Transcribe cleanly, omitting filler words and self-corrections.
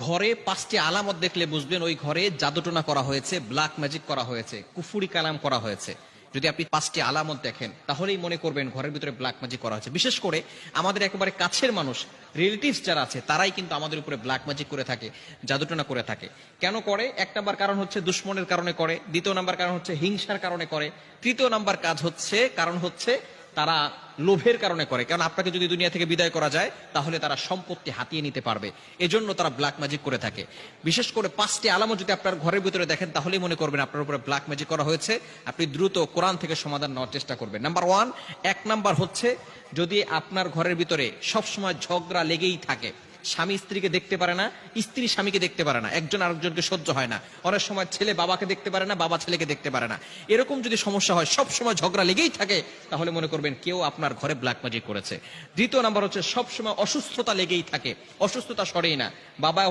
ঘরে 5টি আলামত দেখলে বুঝবেন ওই ঘরে জাদুটোনা করা হয়েছে, ব্ল্যাক ম্যাজিক করা হয়েছে, কুফুরি কালাম করা হয়েছে। যদি আপনি 5টি আলামত দেখেন তাহলেই মনে করবেন ঘরের ভিতরে ব্ল্যাক ম্যাজিক করা হয়েছে। বিশেষ করে আমাদের একেবারে কাছের মানুষ, রিলেটিভস যারা আছে, তারাই কিন্তু আমাদের উপরে ব্ল্যাক ম্যাজিক করে থাকে, জাদুটোনা করে থাকে। কেন করে? 1 নাম্বার কারণ হচ্ছে দুশ্মনের কারণে করে, 2য় নাম্বার কারণ হচ্ছে হিংসার কারণে করে, 3য় নাম্বার কারণ হচ্ছে তারা লোভের কারণে করে। কারণ আপনাকে যদি দুনিয়া থেকে বিদায় করা যায় তাহলে তারা সম্পত্তি হাতিয়ে নিতে পারবে, এজন্য তারা ব্ল্যাক ম্যাজিক করে থাকে। বিশেষ করে 5টি আলামত যদি আপনার ঘরের ভিতরে দেখেন তাহলেই মনে করবেন আপনার উপরে ব্ল্যাক ম্যাজিক করা হয়েছে। আপনি দ্রুত কোরআন থেকে সমাধান নেওয়ার চেষ্টা করবেন। নাম্বার 1 নাম্বার হচ্ছে যদি আপনার ঘরের ভিতরে সবসময় ঝগড়া লেগেই থাকে, স্বামী স্ত্রীকে দেখতে পারে না, স্ত্রী স্বামীকে দেখতে পারে না, একজন আরেকজনকে সহ্য হয় না, অনেক সময় ছেলে বাবাকে দেখতে পারে না, বাবা ছেলেকে দেখতে পারে না, এরকম যদি সমস্যা হয়, সব সময় ঝগড়া লেগেই থাকে, তাহলে মনে করবেন কেউ আপনার ঘরে ব্ল্যাক ম্যাজিক করেছে। 2য় নাম্বার হচ্ছে সব সময় অসুস্থতা লেগেই থাকে, অসুস্থতা সরেই না, বাবা